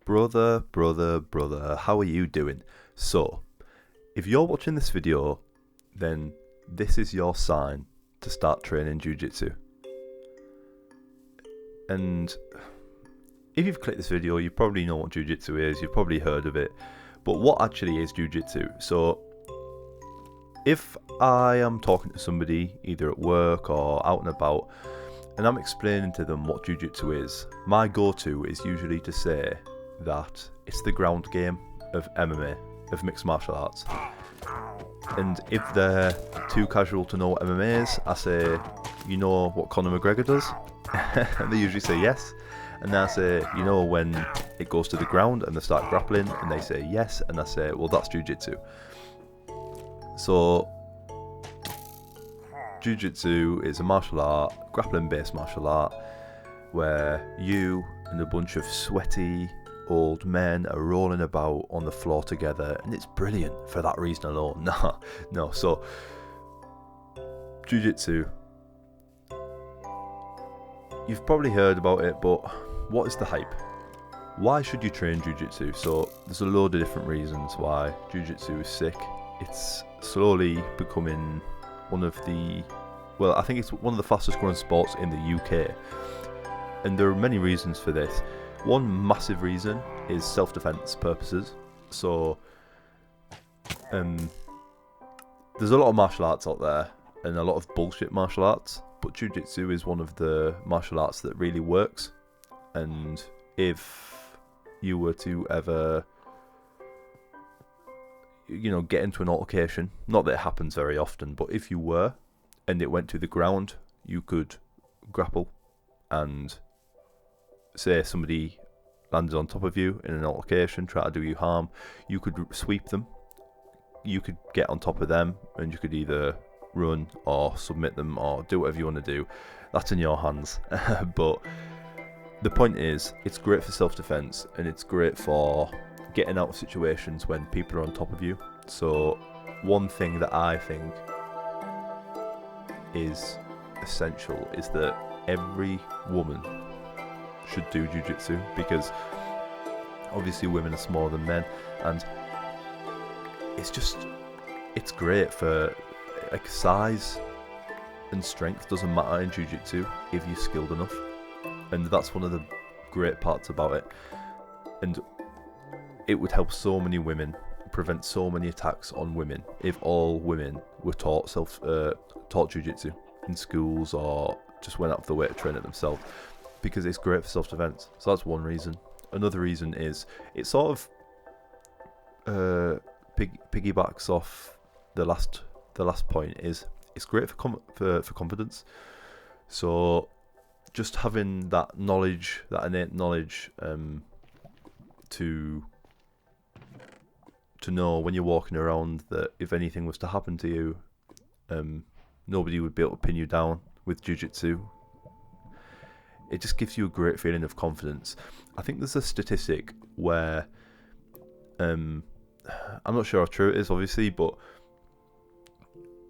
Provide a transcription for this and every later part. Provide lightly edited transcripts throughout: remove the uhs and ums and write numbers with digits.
Brother, how are you doing? So, if you're watching this video, then this is your sign to start training jiu-jitsu. And if you've clicked this video, you probably know what jiu-jitsu is, you've probably heard of it, but what actually is jiu-jitsu? So, if I am talking to somebody, either at work or out and about, and I'm explaining to them what jiu-jitsu is, my go-to is usually to say that it's the ground game of MMA, of mixed martial arts. And if they're too casual to know what MMA is, I say, you know what Conor McGregor does? And they usually say yes. And then I say, you know when it goes to the ground and they start grappling? And they say yes. And I say, well, that's jiu-jitsu. So jiu-jitsu is a martial art, grappling-based martial art, where you and a bunch of sweaty old men are rolling about on the floor together, and it's brilliant for that reason alone. No. So jiu-jitsu, you've probably heard about it, but what is the hype? Why should you train jiu-jitsu? So there's a load of different reasons why jiu-jitsu is sick. It's slowly becoming one of the, well, I think it's one of the fastest growing sports in the UK. And there are many reasons for this. One massive reason is self-defense purposes. So there's a lot of martial arts out there and a lot of bullshit martial arts, but jiu-jitsu is one of the martial arts that really works. And if you were to ever, get into an altercation, not that it happens very often, but if you were, and it went to the ground, you could grapple, and say somebody landed on top of you in an altercation, try to do you harm, you could sweep them, you could get on top of them, and you could either run or submit them or do whatever you want to do. That's in your hands. But the point is, it's great for self-defense, and it's great for getting out of situations when people are on top of you. So one thing that I think is essential is that every woman should do jiu-jitsu, because obviously women are smaller than men, and it's great for, like, size and strength doesn't matter in jiu-jitsu if you're skilled enough, and that's one of the great parts about it. And it would help so many women, prevent so many attacks on women, if all women were taught jiu-jitsu in schools or just went out of the way to train it themselves, because it's great for self-defense. So that's one reason. Another reason is it sort of piggybacks off the last point. Is it's great for confidence. So just having that knowledge, that innate knowledge, to know when you're walking around that if anything was to happen to you, nobody would be able to pin you down with jiu-jitsu. It just gives you a great feeling of confidence. I think there's a statistic where, I'm not sure how true it is, obviously, but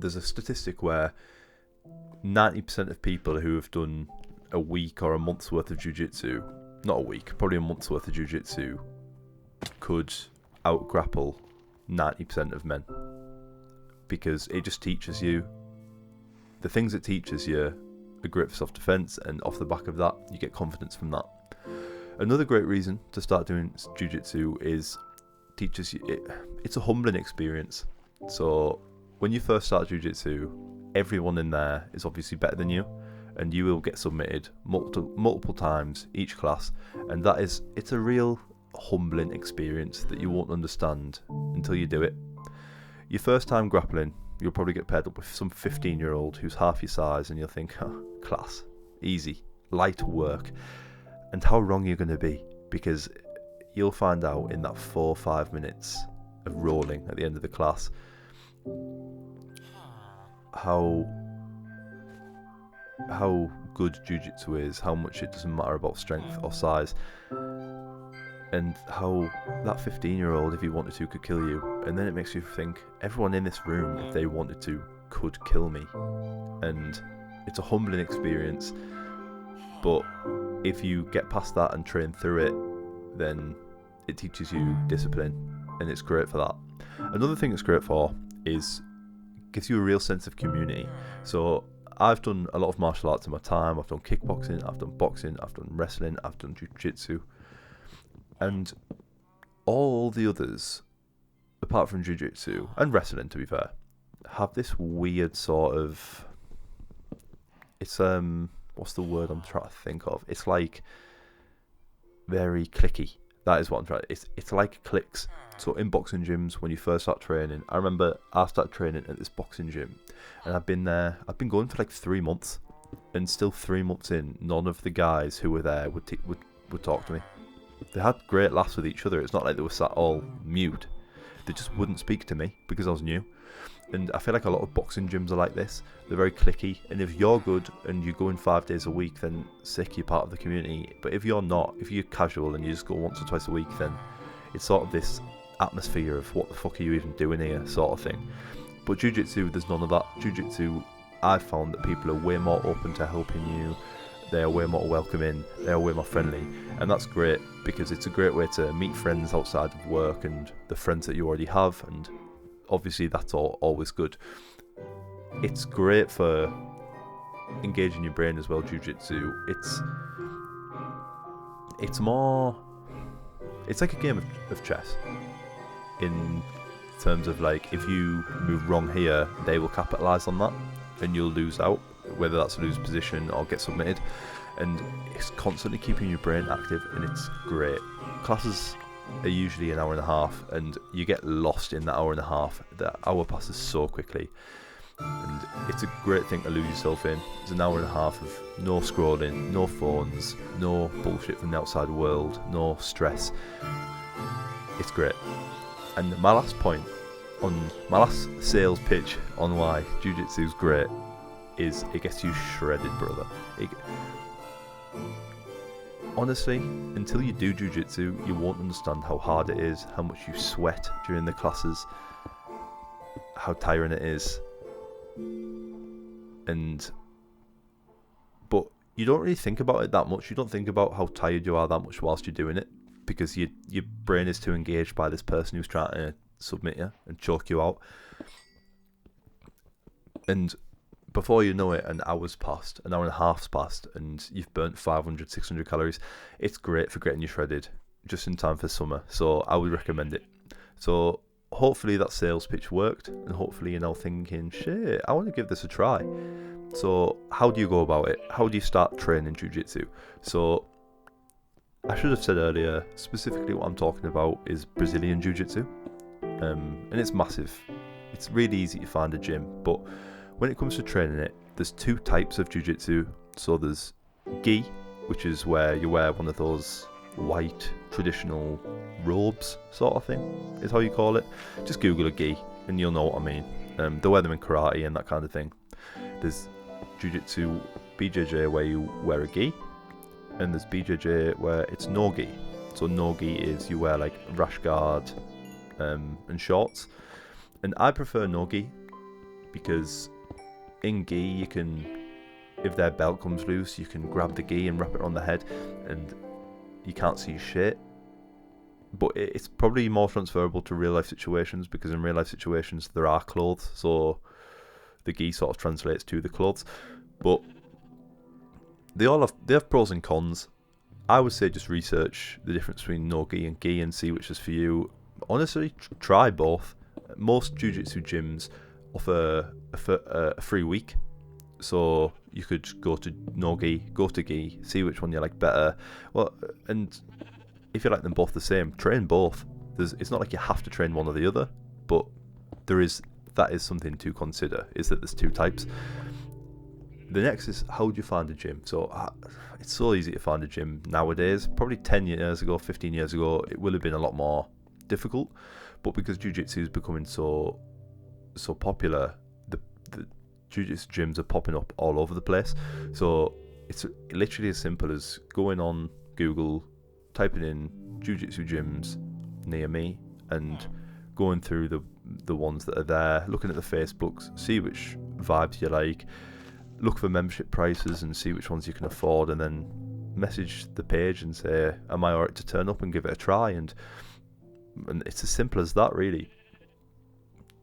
there's a statistic where 90% of people who have done a week or a month's worth of jiu-jitsu, not a week, probably a month's worth of jiu-jitsu, could out-grapple 90% of men, because it just teaches you the things it teaches you are great for self-defense, and off the back of that you get confidence from that. Another great reason to start doing jiu-jitsu is teaches you it's a humbling experience. So when you first start jiu-jitsu, everyone in there is obviously better than you, and you will get submitted multiple times each class, and it's a real humbling experience that you won't understand until you do it. Your first time grappling, you'll probably get paired up with some 15-year-old who's half your size, and you'll think, oh, class, easy, light work. And how wrong you're going to be, because you'll find out in that 4 or 5 minutes of rolling at the end of the class how good jiu-jitsu is, how much it doesn't matter about strength or size, and how that 15-year-old, if he wanted to, could kill you. And then it makes you think, everyone in this room, if they wanted to, could kill me. And it's a humbling experience, but if you get past that and train through it, then it teaches you discipline, and it's great for that. Another thing it's great for is gives you a real sense of community. So I've done a lot of martial arts in my time. I've done kickboxing, I've done boxing, I've done wrestling, I've done jiu-jitsu, and all the others, apart from jiu-jitsu and wrestling, to be fair, have this weird sort of, it's what's the word I'm trying to think of? It's like very clicky. That is what I'm trying. It's like cliques. So in boxing gyms, when you first start training, I remember I started training at this boxing gym, and I've been going for like 3 months, and still 3 months in, none of the guys who were there would talk to me. They had great laughs with each other. It's not like they were sat all mute. They just wouldn't speak to me because I was new. And I feel like a lot of boxing gyms are like this. They're very cliquey, and if you're good and you go in 5 days a week, then sick, you're part of the community. But if you're not, if you're casual and you just go once or twice a week, then it's sort of this atmosphere of what the fuck are you even doing here sort of thing. But jiu-jitsu, there's none of that. Jiu-jitsu, I've found that people are way more open to helping you. They are way more welcoming, they are way more friendly, and that's great because it's a great way to meet friends outside of work and the friends that you already have, and obviously that's always good. It's great for engaging your brain as well, jiu-jitsu. It's like a game of chess in terms of, like, if you move wrong here, they will capitalise on that and you'll lose out, whether that's lose position or get submitted. And it's constantly keeping your brain active, and it's great. Classes are usually an hour and a half, and you get lost in that hour and a half. The hour passes so quickly, and it's a great thing to lose yourself in. It's an hour and a half of no scrolling, no phones, no bullshit from the outside world, no stress. It's great. And my last point, on my last sales pitch on why jiu-jitsu is great, is it gets you shredded, brother. Honestly, until you do jiu-jitsu, you won't understand how hard it is, how much you sweat during the classes, how tiring it is. But you don't really think about it that much. You don't think about how tired you are that much whilst you're doing it, because your brain is too engaged by this person who's trying to submit you and choke you out. And before you know it, an hour's passed, an hour and a half's passed, and you've burnt 500, 600 calories. It's great for getting you shredded just in time for summer, so I would recommend it. So hopefully that sales pitch worked, and hopefully you're now thinking, shit, I want to give this a try. So how do you go about it? How do you start training jiu-jitsu? So I should have said earlier, specifically what I'm talking about is Brazilian jiu-jitsu, and it's massive. It's really easy to find a gym, but when it comes to training it, there's 2 types of jiu-jitsu. So there's gi, which is where you wear one of those white traditional robes sort of thing, is how you call it. Just Google a gi and you'll know what I mean. They wear them in karate and that kind of thing. There's jiu-jitsu BJJ where you wear a gi, and there's BJJ where it's no gi. So no gi is you wear like rash guard and shorts, and I prefer no gi because in gi you can, if their belt comes loose, you can grab the gi and wrap it on the head and you can't see shit. But it's probably more transferable to real life situations, because in real life situations there are clothes, so the gi sort of translates to the clothes. But they have pros and cons. I would say just research the difference between no gi and gi and see which is for you. Honestly, try both. Most jiu-jitsu gyms offer a free week, so you could go to no gi, go to gi, see which one you like better. Well, and if you like them both the same, train both. It's not like you have to train one or the other, but that is something to consider, is that there's 2 types. The next is, how do you find a gym? So it's so easy to find a gym nowadays. Probably 10 years ago, 15 years ago, it would have been a lot more difficult, but because jiu-jitsu is becoming so popular, the jiu-jitsu gyms are popping up all over the place. So it's literally as simple as going on Google, typing in jiu-jitsu gyms near me, and going through the ones that are there, looking at the Facebooks, see which vibes you like, look for membership prices and see which ones you can afford, and then message the page and say, am I alright to turn up and give it a try? And it's as simple as that, really.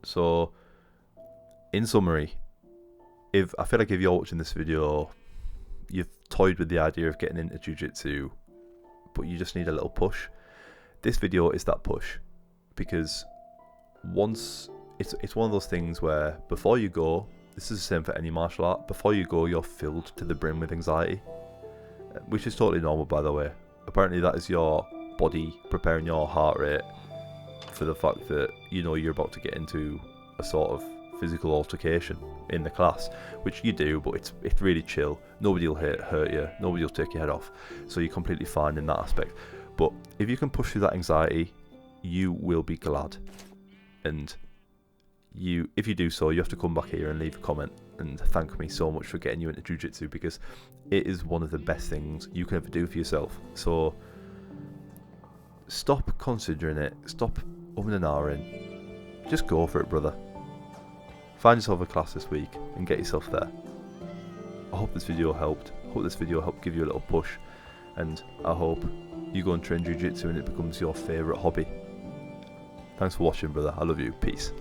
So, in summary, if I feel like if you're watching this video, you've toyed with the idea of getting into jiu-jitsu, but you just need a little push, this video is that push. Because once it's one of those things where before you go, this is the same for any martial art, before you go you're filled to the brim with anxiety, which is totally normal, by the way. Apparently that is your body preparing your heart rate for the fact that you know you're about to get into a sort of physical altercation in the class, which you do, but it's really chill. Nobody will hurt you, nobody will take your head off, so you're completely fine in that aspect. But if you can push through that anxiety, you will be glad. And if you do so, you have to come back here and leave a comment and thank me so much for getting you into jiu-jitsu, because it is one of the best things you can ever do for yourself. So stop considering it, stop umming and ahhing, just go for it, brother. Find yourself a class this week and get yourself there. I hope this video helped. I hope this video helped give you a little push, and I hope you go and train jiu-jitsu and it becomes your favourite hobby. Thanks for watching, brother. I love you. Peace.